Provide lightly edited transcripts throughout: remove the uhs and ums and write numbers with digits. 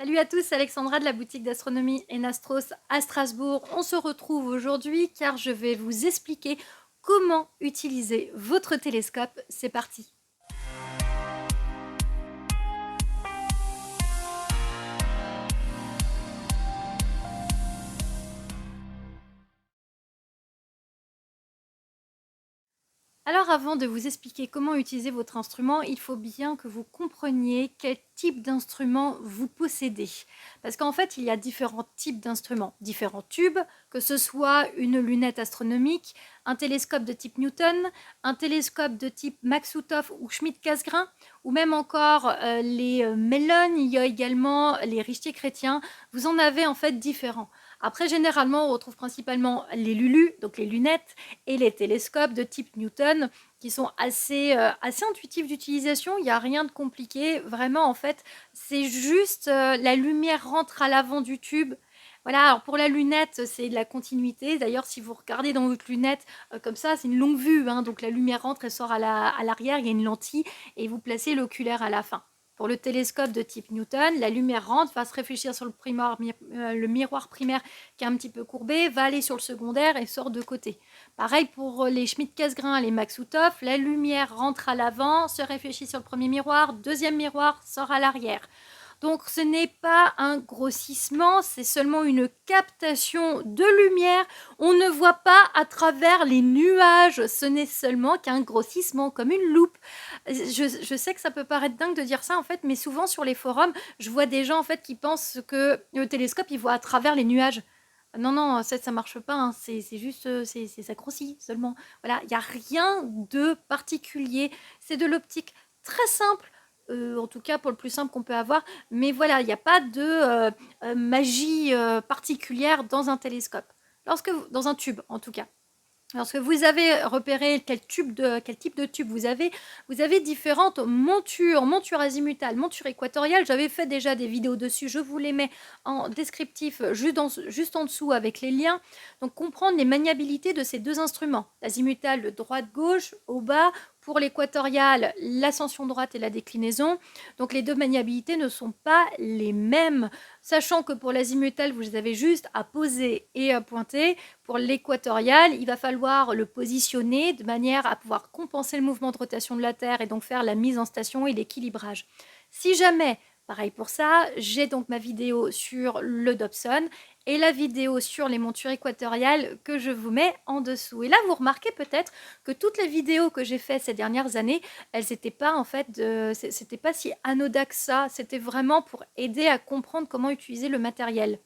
Salut à tous, c'est Alexandra de la boutique d'astronomie Enastros à Strasbourg. On se retrouve aujourd'hui car je vais vous expliquer comment utiliser votre télescope. C'est parti. Alors avant de vous expliquer comment utiliser votre instrument, il faut bien que vous compreniez quel type d'instrument vous possédez. Parce qu'en fait, il y a différents types d'instruments, différents tubes, que ce soit une lunette astronomique, un télescope de type Newton, un télescope de type Maksutov ou Schmidt-Cassegrain, ou même encore les Mellon, il y a également les Richter-Chrétien. Vous en avez en fait différents. Après, généralement, on retrouve principalement les Lulu, donc les lunettes, et les télescopes de type Newton qui sont assez intuitifs d'utilisation. Il n'y a rien de compliqué. Vraiment, en fait, c'est juste la lumière rentre à l'avant du tube. Voilà, alors pour la lunette, c'est de la continuité. D'ailleurs, si vous regardez dans votre lunette comme ça, c'est une longue vue. Hein, donc la lumière rentre et sort à l'arrière. Il y a une lentille et vous placez l'oculaire à la fin. Pour le télescope de type Newton, la lumière rentre, va se réfléchir sur le miroir primaire qui est un petit peu courbé, va aller sur le secondaire et sort de côté. Pareil pour les Schmidt-Cassegrain, les Maksutov, la lumière rentre à l'avant, se réfléchit sur le premier miroir, deuxième miroir sort à l'arrière. Donc ce n'est pas un grossissement, c'est seulement une captation de lumière. On ne voit pas à travers les nuages, ce n'est seulement qu'un grossissement, comme une loupe. Je sais que ça peut paraître dingue de dire ça en fait, mais souvent sur les forums, je vois des gens en fait qui pensent que le télescope il voit à travers les nuages. Non, non, ça marche pas, hein. C'est juste, ça grossit seulement. Voilà, il n'y a rien de particulier. C'est de l'optique très simple, en tout cas pour le plus simple qu'on peut avoir. Mais voilà, il n'y a pas de magie particulière dans un télescope. Dans un tube, en tout cas. Lorsque vous avez repéré quel type de tube vous avez différentes montures azimutales, montures équatoriales. J'avais fait déjà des vidéos dessus, je vous les mets en descriptif juste en dessous avec les liens. Donc comprendre les maniabilités de ces deux instruments, l'azimutale de droite-gauche au bas, pour l'équatoriale, l'ascension droite et la déclinaison. Donc les deux maniabilités ne sont pas les mêmes, sachant que pour l'azimutale, vous avez juste à poser et à pointer. Pour l'équatorial, il va falloir le positionner de manière à pouvoir compenser le mouvement de rotation de la Terre et donc faire la mise en station et l'équilibrage. Si jamais, pareil pour ça, j'ai donc ma vidéo sur le Dobson et la vidéo sur les montures équatoriales que je vous mets en dessous. Et là, vous remarquez peut-être que toutes les vidéos que j'ai faites ces dernières années, elles n'étaient pas en fait, c'était pas si anodin que ça. C'était vraiment pour aider à comprendre comment utiliser le matériel.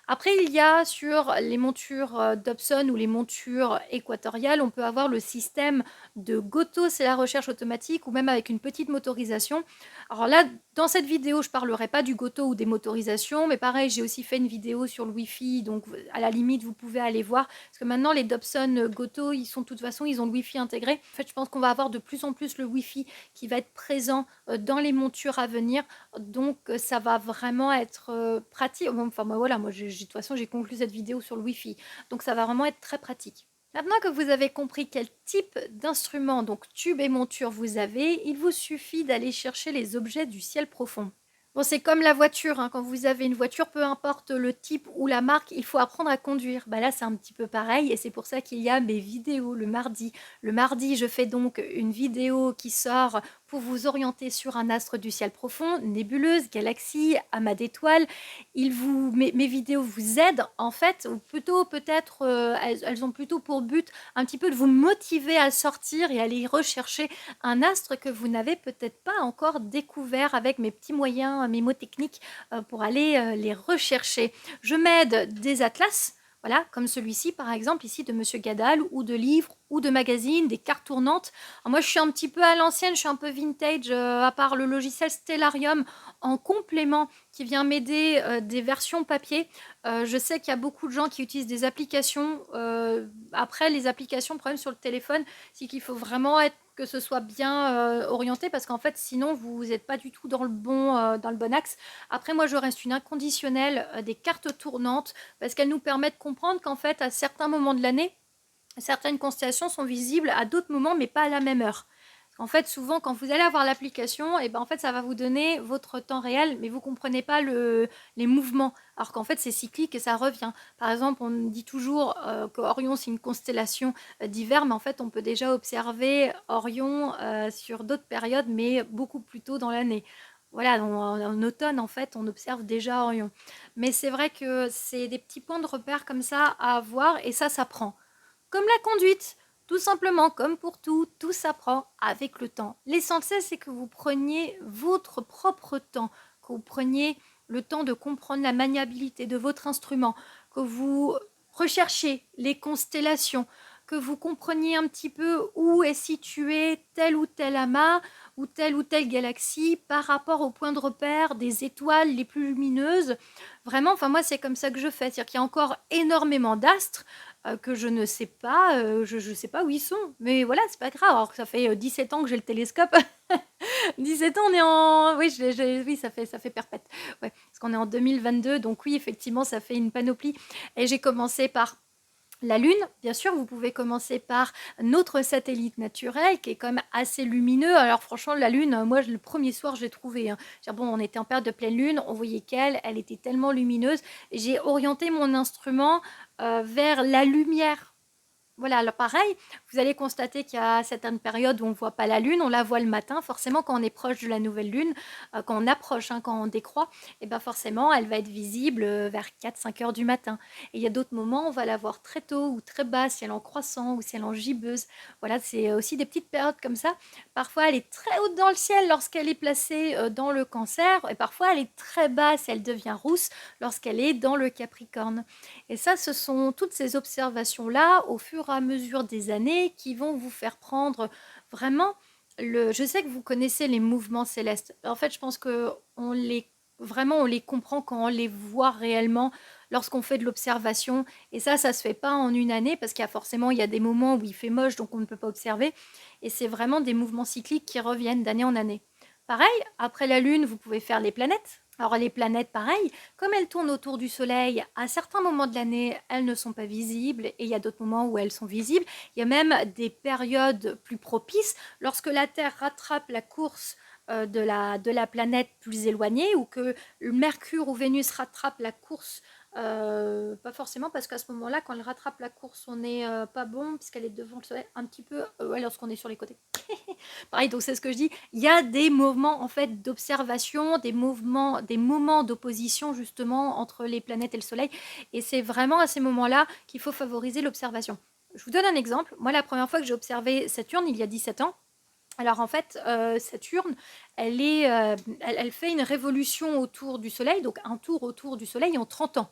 Après, il y a sur les montures Dobson ou les montures équatoriales, on peut avoir le système de Goto, c'est la recherche automatique, ou même avec une petite motorisation. Alors là, dans cette vidéo, je ne parlerai pas du Goto ou des motorisations, mais pareil, j'ai aussi fait une vidéo sur le Wi-Fi, donc à la limite, vous pouvez aller voir, parce que maintenant, les Dobson Goto, ils sont de toute façon, ils ont le Wi-Fi intégré. En fait, je pense qu'on va avoir de plus en plus le Wi-Fi qui va être présent dans les montures à venir, donc ça va vraiment être pratique. Enfin, moi, voilà, moi, de toute façon, j'ai conclu cette vidéo sur le Wi-Fi, donc ça va vraiment être très pratique. Maintenant que vous avez compris quel type d'instrument, donc tube et monture vous avez, il vous suffit d'aller chercher les objets du ciel profond. Bon, c'est comme la voiture, hein. Quand vous avez une voiture, peu importe le type ou la marque, il faut apprendre à conduire. Bah là, c'est un petit peu pareil et c'est pour ça qu'il y a mes vidéos le mardi. Le mardi, je fais donc une vidéo qui sort pour vous orienter sur un astre du ciel profond, nébuleuse, galaxie, amas d'étoiles. Mes vidéos vous aident en fait, ou plutôt peut-être elles ont plutôt pour but un petit peu de vous motiver à sortir et aller rechercher un astre que vous n'avez peut-être pas encore découvert avec mes petits moyens mémotechniques pour aller les rechercher. Je m'aide des atlas. Voilà, comme celui-ci par exemple, ici de Monsieur Gadal, ou de livres, ou de magazines, des cartes tournantes. Alors moi je suis un petit peu à l'ancienne, je suis un peu vintage, à part le logiciel Stellarium en complément qui vient m'aider des versions papier. Je sais qu'il y a beaucoup de gens qui utilisent des applications. Après, les applications, le problème sur le téléphone, c'est qu'il faut vraiment que ce soit bien orienté parce qu'en fait, sinon, vous n'êtes pas du tout dans le bon axe. Après, moi, je reste une inconditionnelle des cartes tournantes parce qu'elles nous permettent de comprendre qu'en fait, à certains moments de l'année, certaines constellations sont visibles à d'autres moments, mais pas à la même heure. En fait, souvent, quand vous allez avoir l'application, et ben, en fait, ça va vous donner votre temps réel, mais vous ne comprenez pas les mouvements. Alors qu'en fait, c'est cyclique et ça revient. Par exemple, on dit toujours que Orion, c'est une constellation d'hiver, mais en fait, on peut déjà observer Orion sur d'autres périodes, mais beaucoup plus tôt dans l'année. Voilà, en automne, en fait, on observe déjà Orion. Mais c'est vrai que c'est des petits points de repère comme ça à avoir, et ça s'apprend. Comme la conduite, tout simplement, comme pour tout, tout s'apprend avec le temps. L'essentiel, c'est que vous preniez votre propre temps, que vous preniez le temps de comprendre la maniabilité de votre instrument, que vous recherchiez les constellations, que vous compreniez un petit peu où est situé tel ou tel amas ou telle galaxie par rapport au point de repère des étoiles les plus lumineuses. Vraiment, enfin moi c'est comme ça que je fais, c'est-à-dire qu'il y a encore énormément d'astres que je ne sais pas, je ne sais pas où ils sont. Mais voilà, c'est pas grave. Alors que ça fait 17 ans que j'ai le télescope. 17 ans, on est en... Oui, oui, ça fait perpète. Ouais, parce qu'on est en 2022, donc oui, effectivement, ça fait une panoplie. Et j'ai commencé par la Lune, bien sûr, vous pouvez commencer par notre satellite naturel qui est quand même assez lumineux. Alors franchement, la Lune, moi, le premier soir, je l'ai trouvée. Hein. Bon, on était en période de pleine Lune, on voyait qu'elle, elle était tellement lumineuse. J'ai orienté mon instrument vers la lumière. Voilà, alors pareil, vous allez constater qu'il y a certaines périodes où on ne voit pas la lune, on la voit le matin. Forcément, quand on est proche de la nouvelle lune, quand on approche, hein, quand on décroît, et ben forcément, elle va être visible vers 4-5 heures du matin. Et il y a d'autres moments, on va la voir très tôt ou très bas, si elle est en croissant ou si elle est en gibbeuse. Voilà, c'est aussi des petites périodes comme ça. Parfois, elle est très haute dans le ciel lorsqu'elle est placée dans le Cancer, et parfois, elle est très basse, elle devient rousse lorsqu'elle est dans le Capricorne. Et ça, ce sont toutes ces observations-là, au fur et à mesure des années, qui vont vous faire prendre vraiment le... Je sais que vous connaissez les mouvements célestes. En fait, je pense que vraiment, on les comprend quand on les voit réellement lorsqu'on fait de l'observation. Et ça se fait pas en une année parce qu'il y a forcément, il y a des moments où il fait moche, donc on ne peut pas observer. Et c'est vraiment des mouvements cycliques qui reviennent d'année en année. Pareil, après la Lune, vous pouvez faire les planètes. Alors les planètes, pareil, comme elles tournent autour du Soleil, à certains moments de l'année, elles ne sont pas visibles et il y a d'autres moments où elles sont visibles. Il y a même des périodes plus propices lorsque la Terre rattrape la course de la planète plus éloignée ou que Mercure ou Vénus rattrape la course. Pas forcément parce qu'à ce moment-là, quand elle rattrape la course, on n'est pas bon puisqu'elle est devant le Soleil un petit peu, ouais, lorsqu'on est sur les côtés. Pareil, donc c'est ce que je dis. Il y a des mouvements en fait d'observation, des moments d'opposition justement entre les planètes et le Soleil. Et c'est vraiment à ces moments-là qu'il faut favoriser l'observation. Je vous donne un exemple. Moi, la première fois que j'ai observé Saturne, il y a 17 ans, alors en fait, Saturne, elle fait une révolution autour du Soleil, donc un tour autour du Soleil en 30 ans.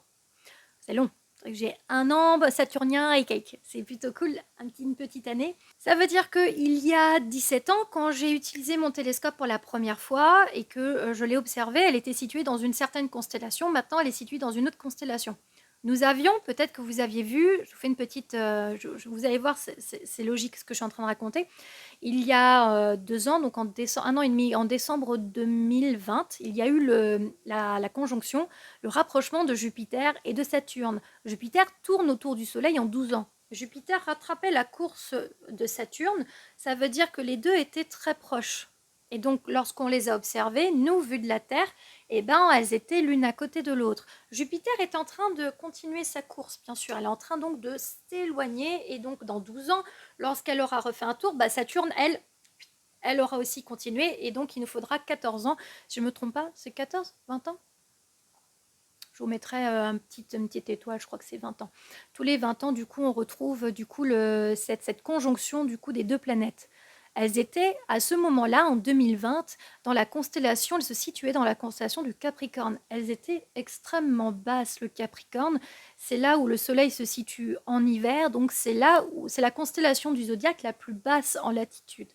C'est long. J'ai un an saturnien et quelques. C'est plutôt cool, une petite année. Ça veut dire qu'il y a 17 ans, quand j'ai utilisé mon télescope pour la première fois et que je l'ai observée, elle était située dans une certaine constellation. Maintenant, elle est située dans une autre constellation. Nous avions, peut-être que vous aviez vu, je vous fais une petite... vous allez voir, c'est logique ce que je suis en train de raconter. Il y a 2 ans, donc un an et demi, en décembre 2020, il y a eu la conjonction, le rapprochement de Jupiter et de Saturne. Jupiter tourne autour du Soleil en 12 ans. Jupiter rattrapait la course de Saturne, ça veut dire que les deux étaient très proches. Et donc, lorsqu'on les a observées, nous, vues de la Terre, eh ben, elles étaient l'une à côté de l'autre. Jupiter est en train de continuer sa course, bien sûr. Elle est en train donc de s'éloigner. Et donc, dans 12 ans, lorsqu'elle aura refait un tour, Saturne, elle aura aussi continué. Et donc, il nous faudra 14 ans. Si je ne me trompe pas, c'est 14, 20 ans. Je vous mettrai une petite étoile, je crois que c'est 20 ans. Tous les 20 ans, du coup, on retrouve du coup cette conjonction du coup des deux planètes. Elles étaient à ce moment-là, en 2020, dans la constellation, elles se situaient dans la constellation du Capricorne. Elles étaient extrêmement basses, le Capricorne. C'est là où le Soleil se situe en hiver, donc c'est là où c'est la constellation du zodiaque la plus basse en latitude.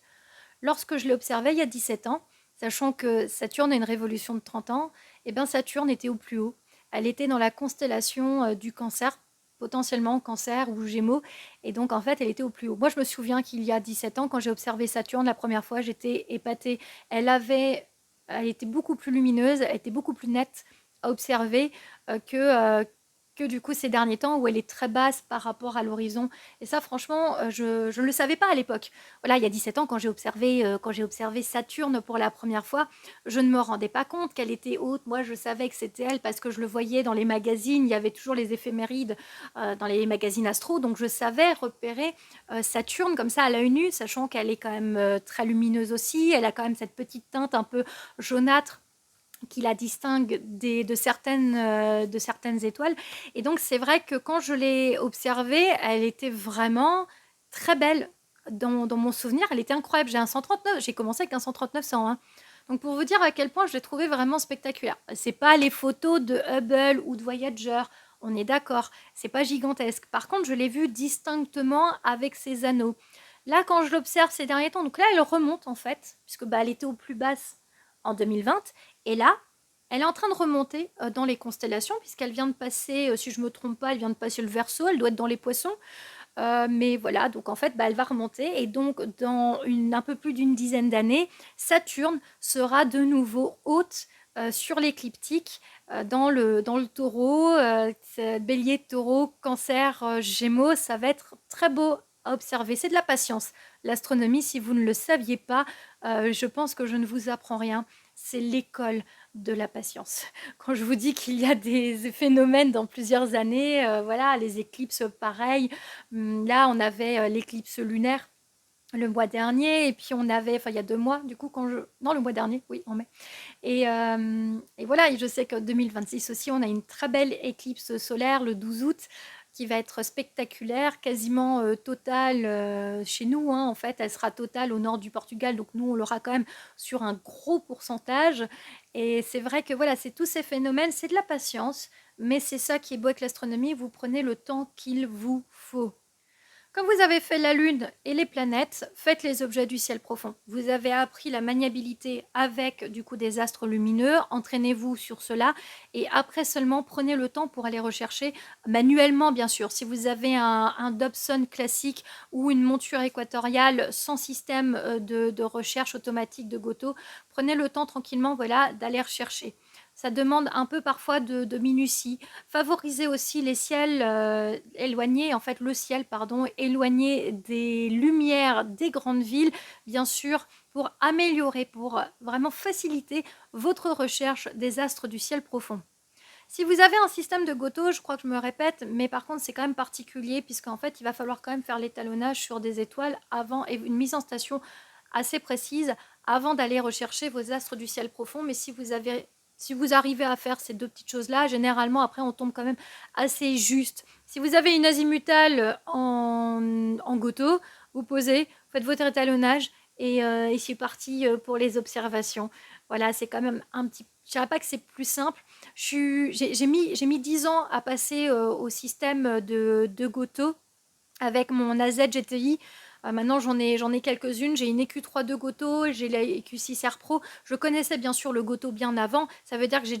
Lorsque je l'ai observé il y a 17 ans, sachant que Saturne a une révolution de 30 ans, et bien Saturne était au plus haut. Elle était dans la constellation du Cancer, potentiellement Cancer ou Gémeaux, et donc en fait elle était au plus haut. Moi je me souviens qu'il y a 17 ans, quand j'ai observé Saturne la première fois, j'étais épatée. Elle était beaucoup plus lumineuse, elle était beaucoup plus nette à observer que que du coup ces derniers temps où elle est très basse par rapport à l'horizon. Et ça, franchement, je ne le savais pas à l'époque. Voilà, il y a 17 ans, quand j'ai observé Saturne pour la première fois, je ne me rendais pas compte qu'elle était haute. Moi, je savais que c'était elle parce que je le voyais dans les magazines. Il y avait toujours les éphémérides dans les magazines astro. Donc, je savais repérer Saturne comme ça à l'œil nu, sachant qu'elle est quand même très lumineuse aussi. Elle a quand même cette petite teinte un peu jaunâtre qui la distingue de certaines étoiles. Et donc, c'est vrai que quand je l'ai observée, elle était vraiment très belle. Dans mon souvenir, elle était incroyable. J'ai un 139, j'ai commencé avec un 139-101. Donc, pour vous dire à quel point je l'ai trouvée vraiment spectaculaire. C'est pas les photos de Hubble ou de Voyager, on est d'accord. C'est pas gigantesque. Par contre, je l'ai vue distinctement avec ses anneaux. Là, quand je l'observe ces derniers temps, donc là, elle remonte en fait, puisque elle était au plus basse en 2020. Et là, elle est en train de remonter dans les constellations, puisqu'elle vient de passer, si je ne me trompe pas, elle vient de passer le Verseau, elle doit être dans les Poissons. Mais voilà, donc en fait, elle va remonter. Et donc, dans un peu plus d'une dizaine d'années, Saturne sera de nouveau haute sur l'écliptique dans le taureau, bélier, taureau, cancer, gémeaux. Ça va être très beau à observer. C'est de la patience. L'astronomie, si vous ne le saviez pas, je pense que je ne vous apprends rien. C'est l'école de la patience. Quand je vous dis qu'il y a des phénomènes dans plusieurs années, voilà, les éclipses pareil. Là, on avait l'éclipse lunaire le mois dernier, et puis on avait, enfin il y a 2 mois, du coup, non, le mois dernier, oui, en mai. Et voilà, et je sais qu'en 2026 aussi, on a une très belle éclipse solaire le 12 août qui va être spectaculaire, quasiment totale chez nous. Hein, en fait, elle sera totale au nord du Portugal, donc nous, on l'aura quand même sur un gros pourcentage. Et c'est vrai que voilà, c'est tous ces phénomènes, c'est de la patience, mais c'est ça qui est beau avec l'astronomie, vous prenez le temps qu'il vous faut. Quand vous avez fait la Lune et les planètes, faites les objets du ciel profond. Vous avez appris la maniabilité avec du coup des astres lumineux, entraînez-vous sur cela et après seulement prenez le temps pour aller rechercher manuellement bien sûr. Si vous avez un Dobson classique ou une monture équatoriale sans système de recherche automatique de Goto, prenez le temps tranquillement voilà, d'aller rechercher. Ça demande un peu parfois de minutie. Favoriser aussi les ciels éloignés, en fait le ciel, pardon, éloigné des lumières des grandes villes, bien sûr, pour améliorer, pour vraiment faciliter votre recherche des astres du ciel profond. Si vous avez un système de Goto, je crois que je me répète, mais par contre c'est quand même particulier puisqu'en fait il va falloir quand même faire l'étalonnage sur des étoiles avant et une mise en station assez précise avant d'aller rechercher vos astres du ciel profond. Mais si vous arrivez à faire ces deux petites choses-là, généralement après on tombe quand même assez juste. Si vous avez une azimutale en Goto, vous posez, vous faites votre étalonnage et c'est parti pour les observations. Voilà, c'est quand même un petit. Je dirais pas que c'est plus simple. J'ai mis 10 ans à passer au système de Goto avec mon AZ GTI. Maintenant, j'en ai quelques-unes. J'ai une EQ3 de Goto, j'ai la EQ6R Pro. Je connaissais bien sûr le Goto bien avant. Ça veut dire que j'avais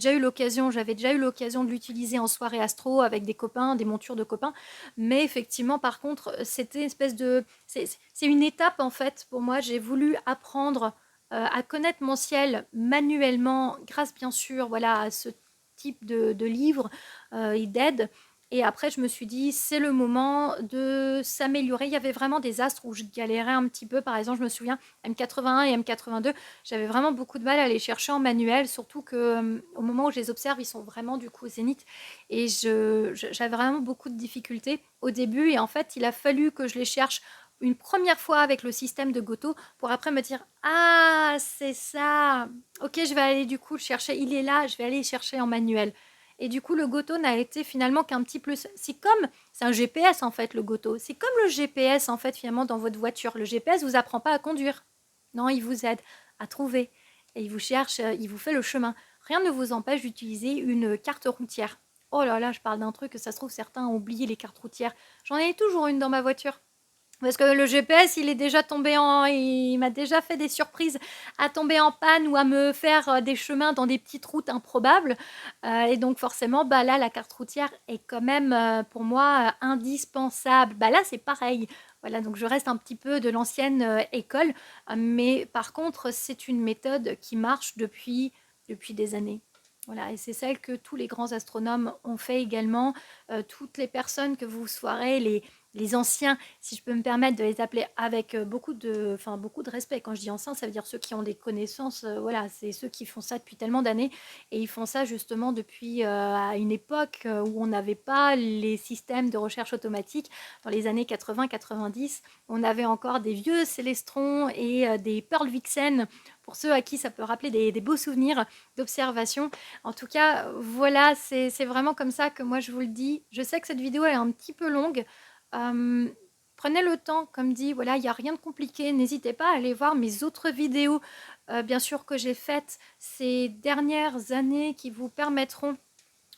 déjà eu l'occasion de l'utiliser en soirée astro avec des copains, des montures de copains. Mais effectivement, par contre, c'était une espèce de. C'est une étape en fait pour moi. J'ai voulu apprendre à connaître mon ciel manuellement, grâce bien sûr voilà, à ce type de livres et d'aide. Et après, je me suis dit, c'est le moment de s'améliorer. Il y avait vraiment des astres où je galérais un petit peu. Par exemple, je me souviens, M81 et M82, j'avais vraiment beaucoup de mal à les chercher en manuel, surtout que au moment où je les observe, ils sont vraiment du coup au zénith. Et j'avais vraiment beaucoup de difficultés au début. Et en fait, il a fallu que je les cherche une première fois avec le système de Goto pour après me dire ah c'est ça, ok je vais aller du coup le chercher, il est là, je vais aller le chercher en manuel. Et du coup le Goto n'a été finalement qu'un petit plus. C'est un GPS en fait le Goto, c'est comme le GPS en fait finalement dans votre voiture. Le GPS vous apprend pas à conduire, non il vous aide à trouver et il vous cherche, il vous fait le chemin. Rien ne vous empêche d'utiliser une carte routière. Oh là là, je parle d'un truc que ça se trouve certains ont oublié les cartes routières. J'en ai toujours une dans ma voiture. Parce que le GPS, il m'a déjà fait des surprises à tomber en panne ou à me faire des chemins dans des petites routes improbables. Et donc forcément, bah là, la carte routière est quand même pour moi indispensable. Bah là, c'est pareil. Voilà, donc je reste un petit peu de l'ancienne école, mais par contre, c'est une méthode qui marche depuis des années. Voilà, et c'est celle que tous les grands astronomes ont fait également. Toutes les personnes que vous soirez, les anciens, si je peux me permettre de les appeler avec beaucoup de respect. Quand je dis anciens, ça veut dire ceux qui ont des connaissances, voilà, c'est ceux qui font ça depuis tellement d'années. Et ils font ça justement depuis à une époque où on n'avait pas les systèmes de recherche automatique. Dans les années 80-90, on avait encore des vieux Célestrons et des Pearl Vixen, pour ceux à qui ça peut rappeler des beaux souvenirs d'observation. En tout cas, voilà, c'est vraiment comme ça que moi je vous le dis. Je sais que cette vidéo est un petit peu longue. Euh, Prenez le temps, comme dit, voilà, il n'y a rien de compliqué. N'hésitez pas à aller voir mes autres vidéos, bien sûr, que j'ai faites ces dernières années qui vous permettront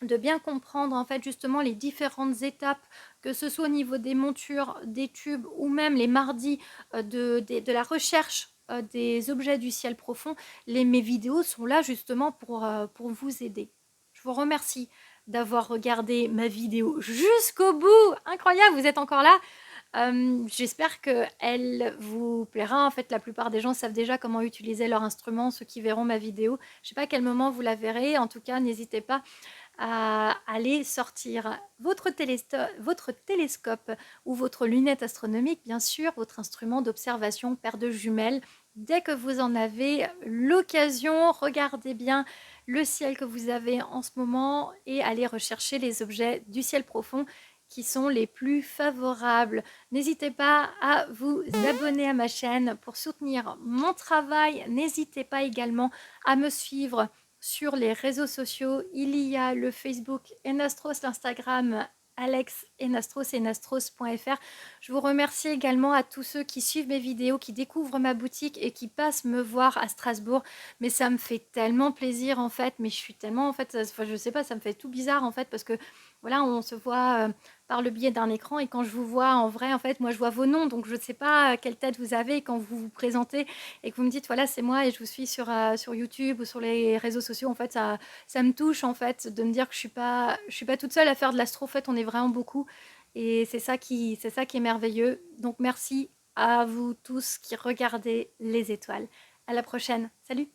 de bien comprendre en fait justement les différentes étapes, que ce soit au niveau des montures, des tubes ou même les mardis de la recherche des objets du ciel profond. Mes vidéos sont là justement pour vous aider. Je vous remercie d'avoir regardé ma vidéo jusqu'au bout. Incroyable, vous êtes encore là. J'espère qu'elle vous plaira. En fait, la plupart des gens savent déjà comment utiliser leur instrument, ceux qui verront ma vidéo. Je ne sais pas à quel moment vous la verrez. En tout cas, n'hésitez pas à aller sortir votre télescope ou votre lunette astronomique, bien sûr, votre instrument d'observation, paire de jumelles. Dès que vous en avez l'occasion, regardez bien le ciel que vous avez en ce moment et allez rechercher les objets du ciel profond qui sont les plus favorables. N'hésitez pas à vous abonner à ma chaîne pour soutenir mon travail. N'hésitez pas également à me suivre sur les réseaux sociaux. Il y a le Facebook Enastros, l'Instagram Alex Enastros et enastros.fr. Je vous remercie également à tous ceux qui suivent mes vidéos, qui découvrent ma boutique et qui passent me voir à Strasbourg. Mais ça me fait tellement plaisir en fait, mais je suis tellement en fait, enfin, je sais pas, ça me fait tout bizarre en fait parce que voilà, on se voit par le biais d'un écran et quand je vous vois en vrai, en fait, moi je vois vos noms, donc je ne sais pas quelle tête vous avez quand vous vous présentez et que vous me dites voilà c'est moi et je vous suis sur YouTube ou sur les réseaux sociaux. En fait, ça me touche en fait de me dire que je suis pas toute seule à faire de l'astro. En fait, on est vraiment beaucoup et c'est ça qui est merveilleux. Donc merci à vous tous qui regardez les étoiles. À la prochaine. Salut.